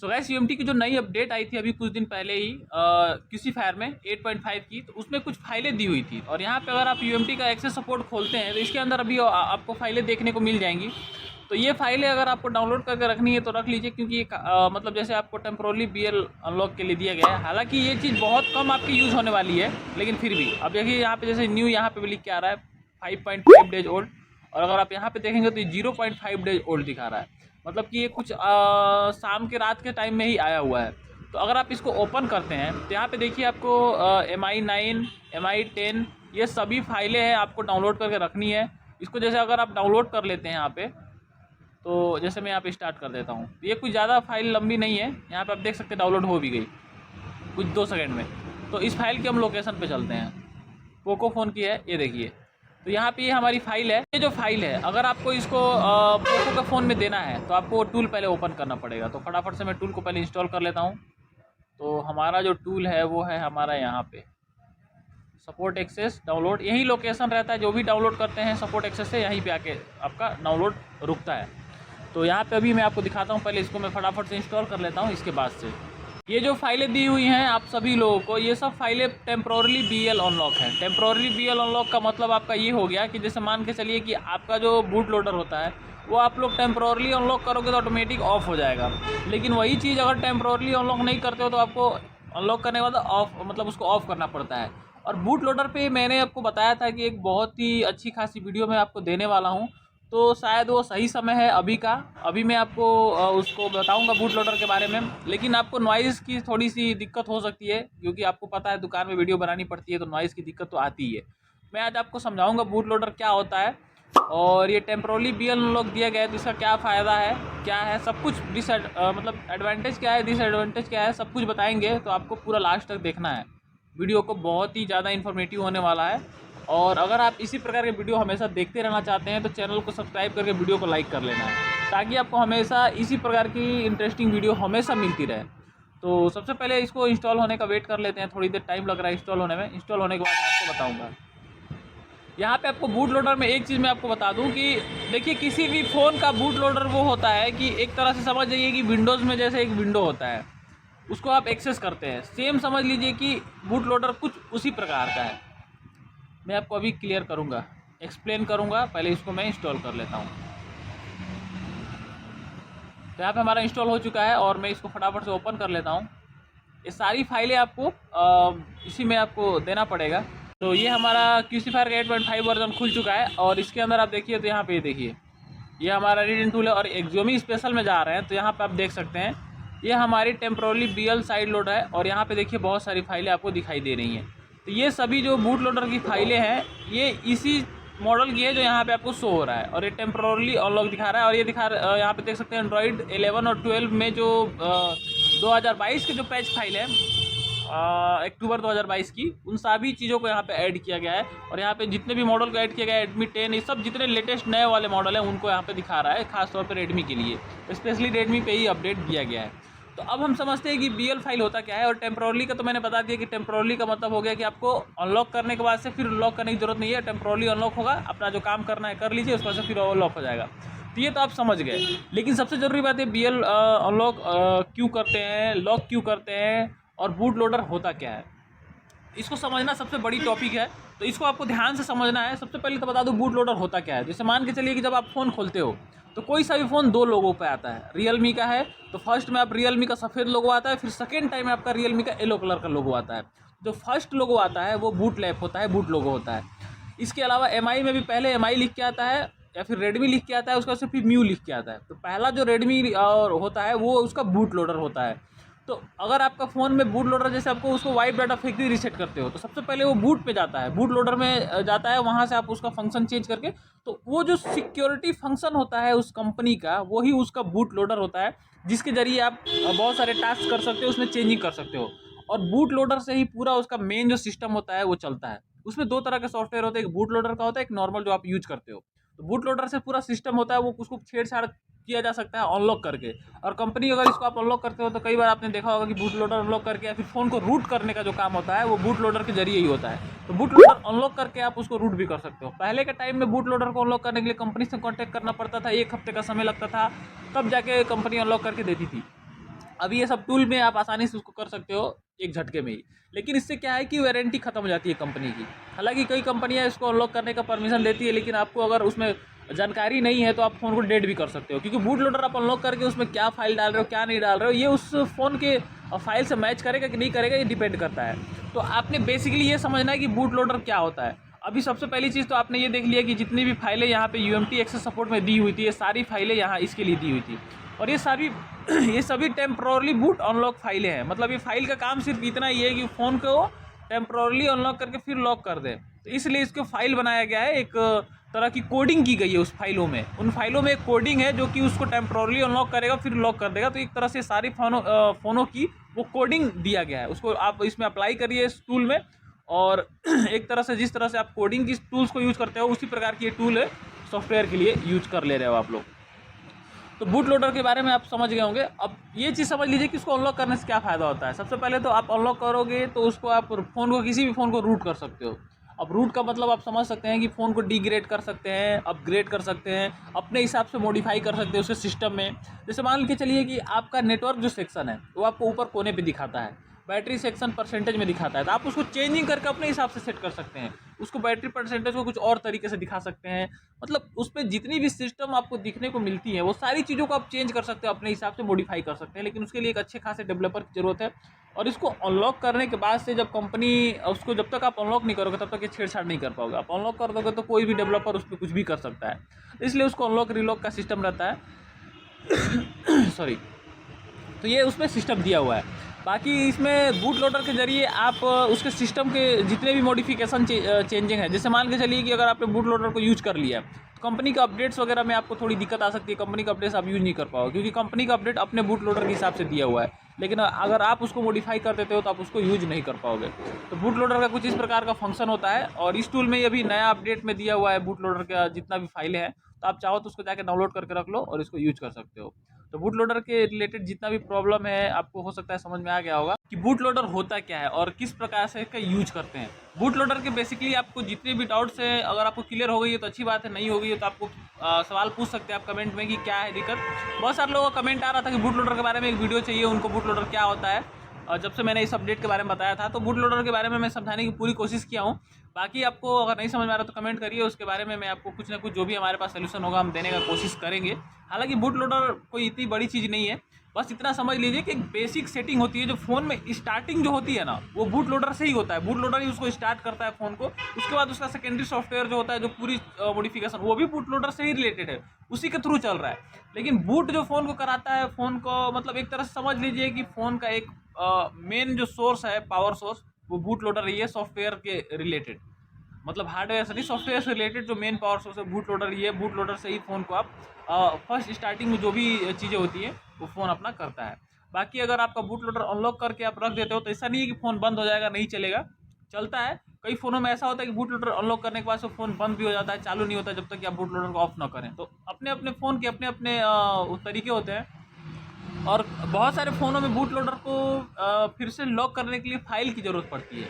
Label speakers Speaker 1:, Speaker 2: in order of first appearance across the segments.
Speaker 1: So guys UMT की जो नई अपडेट आई थी अभी कुछ दिन पहले ही किसी फायर में 8.5 की, तो उसमें कुछ फाइलें दी हुई थी। और यहाँ पे अगर आप यूएमटी का एक्सेस सपोर्ट खोलते हैं तो इसके अंदर अभी आपको फाइलें देखने को मिल जाएंगी। तो ये फाइलें अगर आपको डाउनलोड करके रखनी है तो रख लीजिए, क्योंकि ये मतलब जैसे आपको टेम्पोरली बीएल अनलॉक के लिए दिया गया है। हालांकि ये चीज़ बहुत कम आपकी यूज़ होने वाली है, लेकिन फिर भी अब देखिए यहाँ पे जैसे न्यू यहाँ पे भी लिख के आ रहा है 5.5 डेज ओल्ड, और अगर आप यहाँ पे देखेंगे तो 0.5 डेज ओल्ड दिखा रहा है। मतलब कि ये कुछ शाम के रात के टाइम में ही आया हुआ है। तो अगर आप इसको ओपन करते हैं तो यहाँ पे देखिए आपको MI9 MI10 ये सभी फाइलें हैं, आपको डाउनलोड करके रखनी है। इसको जैसे अगर आप डाउनलोड कर लेते हैं यहाँ पे, तो जैसे मैं यहाँ पे स्टार्ट कर देता हूँ, ये कुछ ज़्यादा फाइल लंबी नहीं है। यहाँ पे आप देख सकते हैं डाउनलोड हो भी गई कुछ 2 सेकंड में। तो इस फाइल की हम लोकेशन पे चलते हैं, पोको फ़ोन की है, ये देखिए। तो यहाँ पे ये हमारी फाइल है। ये जो फाइल है अगर आपको इसको पोको का फ़ोन में देना है तो आपको टूल पहले ओपन करना पड़ेगा। तो फटाफट से मैं टूल को पहले इंस्टॉल कर लेता हूँ। तो हमारा जो टूल है वो है हमारा यहाँ पे सपोर्ट एक्सेस डाउनलोड, यही लोकेशन रहता है। जो भी डाउनलोड करते हैं सपोर्ट एक्सेस से यहीं पे आके आपका डाउनलोड रुकता है। तो यहाँ पे अभी मैं आपको दिखाता हूँ, पहले इसको मैं फटाफट से इंस्टॉल कर लेता हूँ। इसके बाद से ये जो फाइलें दी हुई हैं आप सभी लोगों को, ये सब फाइलें टेम्प्रोरली बीएल अनलॉक है। टेम्प्रोरली बीएल अनलॉक का मतलब आपका ये हो गया कि जैसे मान के चलिए कि आपका जो बूट लोडर होता है वो आप लोग टेम्प्रोरली अनलॉक करोगे तो ऑटोमेटिक ऑफ हो जाएगा। लेकिन वही चीज़ अगर टेम्प्रोरली अनलॉक नहीं करते हो तो आपको अनलॉक करने के बाद ऑफ, मतलब उसको ऑफ करना पड़ता है। और बूट लोडर पे मैंने आपको बताया था कि एक बहुत ही अच्छी खासी वीडियो मैं आपको देने वाला हूँ, तो शायद वो सही समय है अभी का। अभी मैं आपको उसको बताऊंगा बूट लोडर के बारे में। लेकिन आपको नॉइज़ की थोड़ी सी दिक्कत हो सकती है, क्योंकि आपको पता है दुकान में वीडियो बनानी पड़ती है तो नॉइज़ की दिक्कत तो आती ही है। मैं आज आपको समझाऊंगा बूट लोडर क्या होता है, और ये टेम्प्रोरली बीएल अनलॉक दिया गया है तो इसका क्या फ़ायदा है, क्या है, सब कुछ मतलब एडवांटेज क्या है, डिसएडवांटेज क्या है, सब कुछ बताएंगे। तो आपको पूरा लास्ट तक देखना है वीडियो को, बहुत ही ज़्यादा इन्फॉर्मेटिव होने वाला है। और अगर आप इसी प्रकार के वीडियो हमेशा देखते रहना चाहते हैं तो चैनल को सब्सक्राइब करके वीडियो को लाइक कर लेना है, ताकि आपको हमेशा इसी प्रकार की इंटरेस्टिंग वीडियो हमेशा मिलती रहे। तो सबसे पहले इसको इंस्टॉल होने का वेट कर लेते हैं, थोड़ी देर टाइम लग रहा है इंस्टॉल होने में। इंस्टॉल होने के बाद मैं आपको बताऊँगा। यहाँ पे आपको बूट लोडर में एक चीज़ मैं आपको बता दूँ कि देखिए किसी भी फ़ोन का बूट लोडर वो होता है कि एक तरह से समझ जाइए कि विंडोज़ में जैसे एक विंडो होता है उसको आप एक्सेस करते हैं, सेम समझ लीजिए कि बूट लोडर कुछ उसी प्रकार का है। मैं आपको अभी क्लियर करूँगा, एक्सप्लेन करूँगा, पहले इसको मैं इंस्टॉल कर लेता हूँ। तो यहाँ पे हमारा इंस्टॉल हो चुका है और मैं इसको फटाफट से ओपन कर लेता हूँ। ये सारी फाइलें आपको इसी में आपको देना पड़ेगा। तो ये हमारा क्यूसीफायर का 8.5 वर्जन खुल चुका है, और इसके अंदर आप देखिए तो यहाँ पे देखिए ये हमारा रीडिंग टूल है। और एक्सोमी स्पेशल में जा रहे हैं तो यहाँ पे आप देख सकते हैं ये हमारी टेम्प्रोरली बीएल साइड लोड है, और यहाँ पे देखिए बहुत सारी फाइलें आपको दिखाई दे रही हैं। तो ये सभी जो बूट लोडर की फाइलें हैं ये इसी मॉडल की है जो यहाँ पे आपको शो हो रहा है, और ये टेम्प्रोरली अनलॉक दिखा रहा है। और ये यहाँ पे देख सकते हैं एंड्रॉइड 11 और 12 में जो 2022 के जो पैच फाइल है अक्टूबर 2022 की, उन सभी चीज़ों को यहाँ पे ऐड किया गया है। और यहाँ पे जितने भी मॉडल को ऐड किया गया है रेडमी 10, ये सब जितने लेटेस्ट नए वाले मॉडल हैं उनको यहाँ पे दिखा रहा है, खासतौर पे रेडमी के लिए, स्पेशली रेडमी पे ही अपडेट दिया गया है। तो अब हम समझते हैं कि बीएल फाइल होता क्या है। और टेम्प्रोरली का तो मैंने बता दिया कि टेम्प्रोरली का मतलब हो गया कि आपको अनलॉक करने के बाद से फिर लॉक करने की जरूरत नहीं है। टेम्प्रोरली अनलॉक होगा, अपना जो काम करना है कर लीजिए, उसके बाद से फिर लॉक हो जाएगा। तो ये तो आप समझ गए। लेकिन सबसे ज़रूरी बात है बीएल अनलॉक क्यों करते हैं, लॉक क्यों करते हैं, और बूट लोडर होता क्या है, इसको समझना सबसे बड़ी टॉपिक है। तो इसको आपको ध्यान से समझना है। सबसे पहले तो बता दूं बूट लोडर होता क्या है। जैसे मान के चलिए कि जब आप फ़ोन खोलते हो तो कोई सा भी फ़ोन 2 लोगों पे आता है। रियलमी का है तो फर्स्ट में आप रियलमी का सफ़ेद लोगो आता है, फिर सेकेंड टाइम में आपका रियलमी का येलो कलर का लोगो आता है। जो फर्स्ट लोगो आता है वो बूट लैप होता है, बूट लोगो होता है। इसके अलावा एमआई में भी पहले एमआई लिख के आता है या फिर रेडमी लिख के आता है, उसके बाद से फिर म्यू लिख के आता है। तो पहला जो रेडमी और होता है वो उसका बूट लोडर होता है। तो अगर आपका फ़ोन में बूट लोडर जैसे आपको उसको वाइप डाटा फैक्ट्री रीसेट करते हो तो सबसे पहले वो बूट पे जाता है, बूट लोडर में जाता है, वहाँ से आप उसका फंक्शन चेंज करके, तो वो जो सिक्योरिटी फंक्शन होता है उस कंपनी का वही उसका बूट लोडर होता है, जिसके जरिए आप बहुत सारे टास्क कर सकते हो, उसमें चेंजिंग कर सकते हो। और बूट लोडर से ही पूरा उसका मेन जो सिस्टम होता है वो चलता है। उसमें 2 तरह के सॉफ्टवेयर होते हैं, एक बूट लोडर का होता है, एक नॉर्मल जो आप यूज करते हो। तो बूट लोडर से पूरा सिस्टम होता है, वो उसको छेड़छाड़ किया जा सकता है अनलॉक करके। और कंपनी अगर इसको आप अनलॉक करते हो तो कई बार आपने देखा होगा कि बूट लोडर अनलॉक करके या फिर फ़ोन को रूट करने का जो काम होता है वो बूट लोडर के जरिए ही होता है। तो बूट लोडर अनलॉक करके आप उसको रूट भी कर सकते हो। पहले के टाइम में बूट लोडर को अनलॉक करने के लिए कंपनी से कॉन्टैक्ट करना पड़ता था, 1 हफ्ते का समय लगता था, तब जाके कंपनी अनलॉक करके देती थी। अभी ये सब टूल में आप आसानी से उसको कर सकते हो एक झटके में ही। लेकिन इससे क्या है कि वारंटी खत्म हो जाती है कंपनी की। हालांकि कई कंपनियां इसको अनलॉक करने का परमिशन देती है, लेकिन आपको अगर उसमें जानकारी नहीं है तो आप फ़ोन को डेट भी कर सकते हो, क्योंकि बूट लोडर आप अनलॉक करके उसमें क्या फाइल डाल रहे हो क्या नहीं डाल रहे हो ये उस फ़ोन के फाइल से मैच करेगा कि नहीं करेगा, ये डिपेंड करता है। तो आपने बेसिकली ये समझना है कि बूट लोडर क्या होता है। अभी सबसे पहली चीज़ तो आपने ये देख लिया कि जितनी भी फाइलें यहाँ पे यूएमटी एक्सेस सपोर्ट में दी हुई थी, ये सारी फाइलें यहाँ इसके लिए दी हुई थी, और ये सारी ये सभी टेम्प्रोरली बूट अनलॉक फाइलें हैं। मतलब ये फाइल का काम सिर्फ इतना ही है कि फ़ोन को टेम्प्रोरली अनलॉक करके फिर लॉक कर दे। तो इसलिए इसको फाइल बनाया गया है, एक तरह की कोडिंग की गई है उस फाइलों में। उन फाइलों में एक कोडिंग है जो कि उसको टेम्प्रोरली अनलॉक करेगा फिर लॉक कर देगा। तो एक तरह से सारी फ़ोनों की वो कोडिंग दिया गया है, उसको आप इसमें अप्लाई करिए इस टूल में। और एक तरह से जिस तरह से आप कोडिंग की टूल्स को यूज़ करते हो उसी प्रकार की ये टूल है, सॉफ्टवेयर के लिए यूज कर ले रहे हो आप लोग। तो बूट लोडर के बारे में आप समझ गए होंगे। अब ये चीज़ समझ लीजिए कि इसको अनलॉक करने से क्या फ़ायदा होता है। सबसे पहले तो आप अनलॉक करोगे तो उसको आप फ़ोन को किसी भी फ़ोन को रूट कर सकते हो। अब रूट का मतलब आप समझ सकते हैं कि फ़ोन को डिग्रेड कर सकते हैं, अपग्रेड कर सकते हैं, अपने हिसाब से मॉडिफाई कर सकते हैं उसके सिस्टम में। जैसे मान के चलिए कि आपका नेटवर्क जो सेक्शन है वो आपको ऊपर कोने पे दिखाता है, बैटरी सेक्शन परसेंटेज में दिखाता है, तो आप उसको चेंजिंग करके अपने हिसाब से सेट कर सकते हैं। उसको बैटरी परसेंटेज को कुछ और तरीके से दिखा सकते हैं। मतलब उस पर जितनी भी सिस्टम आपको दिखने को मिलती है वो सारी चीज़ों को आप चेंज कर सकते हो, अपने हिसाब से मॉडिफाई कर सकते हैं। लेकिन उसके लिए एक अच्छे खासे डेवलपर की ज़रूरत है। और इसको अनलॉक करने के बाद से जब कंपनी उसको, जब तक आप अनलॉक नहीं करोगे तब तक ये छेड़छाड़ नहीं कर पाओगे। आप अनलॉक कर दोगे तो कोई भी डेवलपर उस पर कुछ भी कर सकता है, इसलिए उसको अनलॉक रिलॉक का सिस्टम रहता है। सॉरी। तो ये उसमें सिस्टम दिया हुआ है। बाकी इसमें बूट लोडर के जरिए आप उसके सिस्टम के जितने भी मॉडिफिकेशन चेंजिंग है, जैसे मान के चलिए कि अगर आपने बूट लोडर को यूज कर लिया तो कंपनी का अपडेट्स वगैरह में आपको थोड़ी दिक्कत आ सकती है। कंपनी का अपडेट्स आप यूज नहीं कर पाओगे क्योंकि कंपनी का अपडेट अपने बूट लोडर के हिसाब से दिया हुआ है। लेकिन अगर आप उसको मॉडिफाई कर देते हो तो आप उसको यूज नहीं कर पाओगे। तो बूट लोडर का कुछ इस प्रकार का फंक्शन होता है, और इस टूल में अभी नया अपडेट में दिया हुआ है बूट लोडर का जितना भी फाइलें हैं, तो आप चाहो तो उसको जाके डाउनलोड करके रख लो और इसको यूज कर सकते हो। तो बूट लोडर के रिलेटेड जितना भी प्रॉब्लम है आपको हो सकता है समझ में आ गया होगा कि बूट लोडर होता क्या है और किस प्रकार से इसका यूज करते हैं। बूट लोडर के बेसिकली आपको जितने भी डाउट्स हैं, अगर आपको क्लियर हो गई है तो अच्छी बात है, नहीं हो गई है तो आपको सवाल पूछ सकते हैं आप कमेंट में कि क्या है दिक्कत। बहुत सारे लोगों का कमेंट आ रहा था कि बूट लोडर के बारे में एक वीडियो चाहिए उनको, बूट लोडर क्या होता है। और जब से मैंने इस अपडेट के बारे में बताया था तो बूट लोडर के बारे में मैं समझाने की पूरी कोशिश किया हूँ। बाकी आपको अगर नहीं समझ में आ रहा तो कमेंट करिए, उसके बारे में मैं आपको कुछ ना कुछ जो भी हमारे पास सोल्यूशन होगा हम देने का कोशिश करेंगे। हालांकि बूट लोडर कोई इतनी बड़ी चीज़ नहीं है, बस इतना समझ लीजिए कि एक बेसिक सेटिंग होती है जो फ़ोन में स्टार्टिंग जो होती है ना वो बूट लोडर से ही होता है। बूट लोडर ही उसको स्टार्ट करता है फ़ोन को, उसके बाद उसका सेकेंडरी सॉफ्टवेयर जो होता है जो पूरी मॉडिफिकेशन वो भी बूट लोडर से ही रिलेटेड है, उसी के थ्रू चल रहा है। लेकिन बूट जो फ़ोन को कराता है, फ़ोन को मतलब एक तरह से समझ लीजिए कि फ़ोन का एक मेन जो सोर्स है, पावर सोर्स, वो बूट लोडर ही है सॉफ्टवेयर के रिलेटेड। मतलब हार्डवेयर से नहीं, सॉफ्टवेयर से रिलेटेड जो मेन पावर सोर्स है बूट लोडर ही है। बूट लोडर से ही फ़ोन को आप फर्स्ट स्टार्टिंग में जो भी चीज़ें होती हैं वो फ़ोन अपना करता है। बाकी अगर आपका बूट लोडर अनलॉक करके आप रख देते हो तो ऐसा नहीं है कि फ़ोन बंद हो जाएगा, नहीं चलेगा, चलता है। कई फ़ोनों में ऐसा होता है कि बूट लोडर अनलॉक करने के बाद से फ़ोन बंद भी हो जाता है, चालू नहीं होता जब तक कि आप बूट लोडर को ऑफ ना करें। तो अपने अपने फ़ोन के अपने अपने तरीके होते हैं। और बहुत सारे फ़ोनों में बूट लोडर को फिर से लॉक करने के लिए फ़ाइल की ज़रूरत पड़ती है।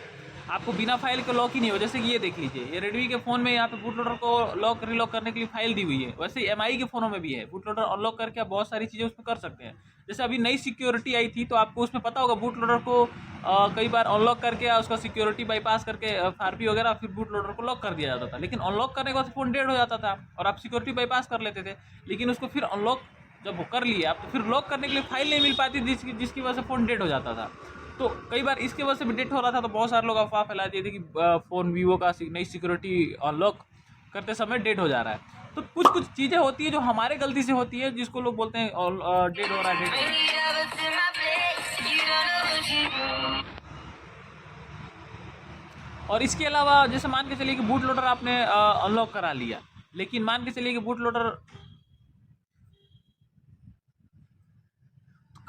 Speaker 1: आपको बिना फाइल के लॉक ही नहीं हो। जैसे कि ये देख लीजिए, ये रेडमी के फ़ोन में यहाँ पे बूट लोडर को लॉक रिलॉक करने के लिए फाइल दी हुई है। वैसे ही एमआई के फ़ोनों में भी है, बूट लोडर अनलॉक करके आप बहुत सारी चीज़ें उसमें कर सकते हैं। जैसे अभी नई सिक्योरिटी आई थी तो आपको उसमें पता होगा बूट लोडर को कई बार अनलॉक करके उसका सिक्योरिटी बाईपास करके फारपी वगैरह फिर बूट लोडर को लॉक कर दिया जाता था। लेकिन अनलॉक करने के बाद फ़ोन डेड हो जाता था और आप सिक्योरिटी बाईपास कर लेते थे। लेकिन उसको फिर अनलॉक जब वो कर लिए आप तो फिर लॉक करने के लिए फाइल नहीं मिल पाती जिसकी वजह से फ़ोन डेड हो जाता था। तो कई बार इसके वजह से भी डेट हो रहा था, तो बहुत सारे लोग अफवाह फैला दिए थे कि फ़ोन वीवो का नई सिक्योरिटी अनलॉक करते समय डेट हो जा रहा है। तो कुछ कुछ चीज़ें होती है जो हमारे गलती से होती है, जिसको लोग बोलते हैं डेट हो रहा है, डेट हो रहा है। और इसके अलावा जैसे मान के चलिए कि बूट लोडर आपने अनलॉक करा लिया, लेकिन मान के चलिए कि बूट लोडर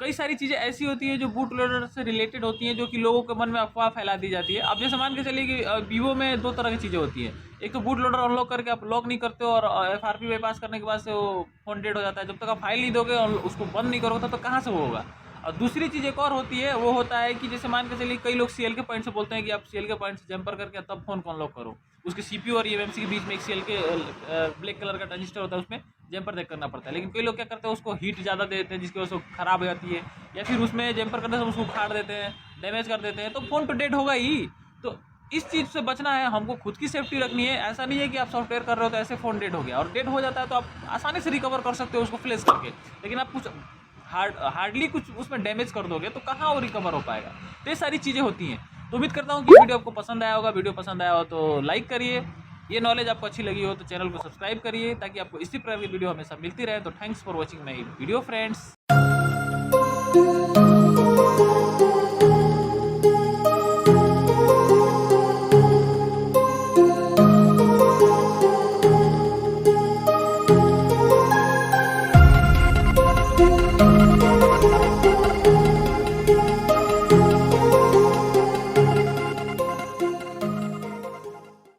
Speaker 1: कई सारी चीज़ें ऐसी होती है जो बूट लोडर से रिलेटेड होती हैं जो कि लोगों के मन में अफवाह फैला दी जाती है। अब जैसे मान के चलिए कि वीवो में दो तरह की चीज़ें होती हैं। एक तो बूट लोडर अनलॉक करके आप लॉक नहीं करते हो और एफआरपी बाईपास करने के बाद से वो फ़ोन डेड हो जाता है। जब तक आप फाइल नहीं दोगे और उसको बंद नहीं करोगे तो कहाँ से वो होगा। और दूसरी चीज़ एक और होती है, वो होता है कि जैसे मान के चलिए कई लोग सीएल के पॉइंट से बोलते हैं कि आप सीएल के पॉइंट से जंपर करके तब फ़ोन को अनलॉक करो। उसके सीपीयू और ईएमएमसी के बीच में एक सीएल के ब्लैक कलर का ट्रांजिस्टर होता है, उसमें जैम्पर देख करना पड़ता है। लेकिन कई लोग क्या करते हैं, उसको हीट ज़्यादा दे देते हैं जिसकी वजह से ख़राब हो जाती है, या फिर उसमें जैम्पर करने से उसको उखाड़ देते हैं, डैमेज कर देते हैं, तो फ़ोन तो डेड होगा ही। तो इस चीज़ से बचना है, हमको खुद की सेफ्टी रखनी है। ऐसा नहीं है कि आप सॉफ्टवेयर कर रहे हो तो ऐसे फ़ोन डेड हो गया, और डेड हो जाता है तो आप आसानी से रिकवर कर सकते हो उसको फ्लैश करके। लेकिन आप कुछ हार्डली कुछ उसमें डैमेज कर दोगे तो कहाँ वो रिकवर हो पाएगा। तो ये सारी चीज़ें होती हैं। तो उम्मीद करता हूँ कि वीडियो आपको पसंद आया होगा। वीडियो पसंद आया हो तो लाइक करिए, ये नॉलेज आपको अच्छी लगी हो तो चैनल को सब्सक्राइब करिए, ताकि आपको इसी प्रकार की वीडियो हमेशा मिलती रहे। तो thanks for watching my video friends.